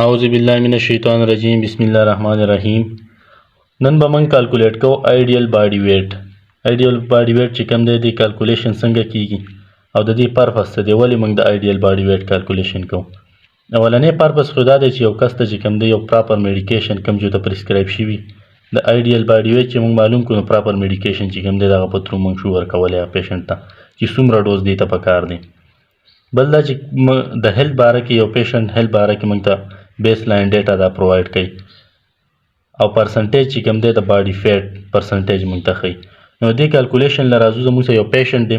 اعوذ باللہ من الشیطان الرجیم بسم الله الرحمن الرحیم. نن به موږ کالکولیټ کوو آیډیل باډي ویټ. آیډیل باډي ویټ چې کوم دی د کالکولیشن څنګه کیږي او د دې پرپس څه دی، ولې موږ د آیډیل باډي ویټ کالکولیشن کوو. اولنی پرپس خو دا دی چې یو کس ته چې کوم دی یو پراپر میډیکیشن کوم جو ته پرسکرایب شوي د آیډیل باډي ویټ چې موږ معلوم کړو، نو پراپر میډیکیشن چې کوم دی دغه په تھرو موږ شو ورکولی پیشنټ ته چې څومره ډوز دی ته پکار دی. بل دا چې د هیلث باره کې یو پیشنټ هیلث باره کې موږ ته بیس لاین ډیټا دا پرووایډ کوي او پرسنټیج چې کوم دی د باډي فیټ پرسنټیج موږ ته ښیي. نو دې کالکولیشن له راځو زموږ سره یو پیشنټ دی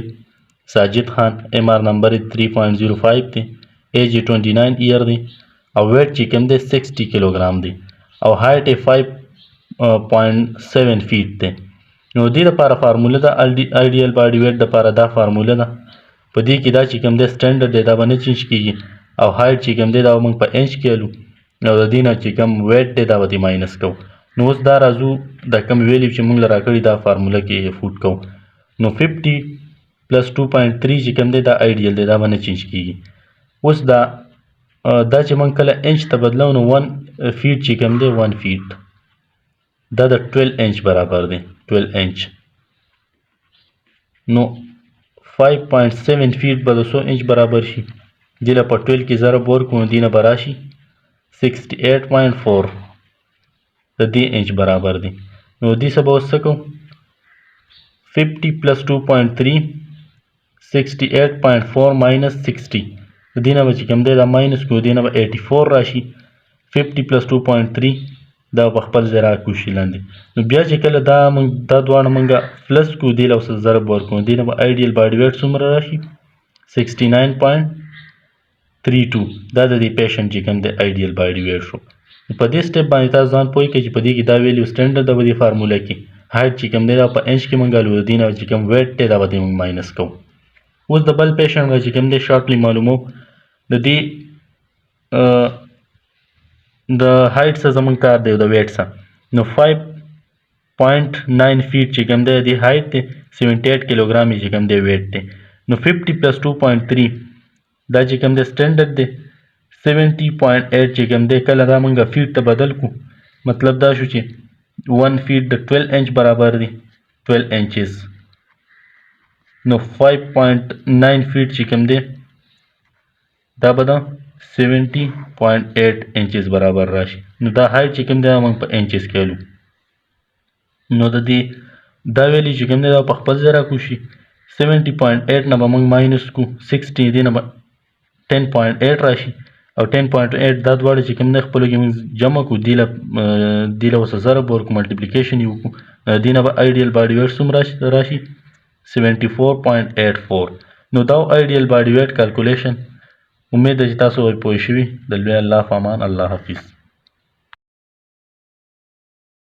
ساجد خان، ایم آر نمبر یې 3.05 دی، ایج یې 29 ایئر دی او ویټ چې کوم دی 60 کیلوګرام دی او هایټ یې 5.7 فیټ دی. نو دې دپاره فارموله ده آیډیل باډي ویټ دپاره دا فارموله ده. په دې کې دا چې کوم دی سټنډرډ دی دا به نه چینج کېږي او هایټ چې کوم دی دا به موږ په انچ کې الو او د دې نه چې کوم ویټ دی دا به دې ماینس کوو. نو اوس دا راځو دا کوم ویلیو چې موږ له راکړي دا فارموله کې فوټ کوو. نو 50 پلس 2.3 چې کوم دی دا آیډیل دی، دا به نه چینج کېږي. اوس دا چې موږ کله انچ ته بدلو نو 1 فیټ چې کوم دی 1 فیټ دا د 12 انچ برابر دی 12 انچ. نو 5.7 فیټ به د 100 انچ برابر شي. دې له په 12 کې ضرب ورکړو نو دې نه به راشي 68.4 د دې انچ برابر دی. نو دې څه به اوس څه کوو 50 پلس 2.3 68.4 ماینس 60 د دې نه به چې کوم دی دا ماینس کړو دې نه به 84 راشي. 50 پلس 2.3 دا په خپل ځای راکوشي لاندې. نو بیا چې کله دا دواړه موږ پلس کړو دې له اوس ضرب ورکړو دې نه به آیډیل باډي ویټ څومره راشي 69.32 دا د دې پیشنټ چې کوم دی آیډیل باډي ویټ شو. په دې سټیپ باندې تاسو ځان پوه کړئ چې په دې کې دا ویلیو سټنډرډ ده په دې فارموله کې. هایټ چې کوم دی دا په انچ کې موږ الو د دې نه چې کوم ویټ دی دا به دې موږ ماینس کوو. اوس د بل پیشنټ به چې کوم دی شارټلی معلومو د دې د هایټ څه زموږ کار دی د ویټ څه. نو 5.9 فیټ چې کوم دی د هایټ دی 78 کیلوګرام چې کوم دی ویټ دی. نو 50 پلس 2.3 دا چې کوم دی سټنډرډ دی 70.8 چې کوم دی کله دا موږ فیټ ته بدل کړو مطلب دا شو چې 1 فیټ د 12 انچ برابر دی 12 انچز. نو 5.9 فیټ چې کوم دی دا به د 70.8 انچز برابر راشي. نو دا هایټ چې کوم دی موږ په انچز کې الو. نو د دې دا ویلی چې کوم دی دا په خپل ځای راکوشي 70.8 نه به موږ ماینس کړو 60 دې نه به 10.8 راشي او 10.8 دا دواړه چې کوم دی خپلو کې موږ جمع کړو دې له اوس ضرب ورکړو ملټیپلیکیشن یې وکړو دې نه به آیډیل باډي ویټ څومره راشي 74.84. نو دا آیډیل باډي ویټ کالکولیشن. امید ده چې تاسو پوه شوي. د لوی الله په امان. الله حافظ.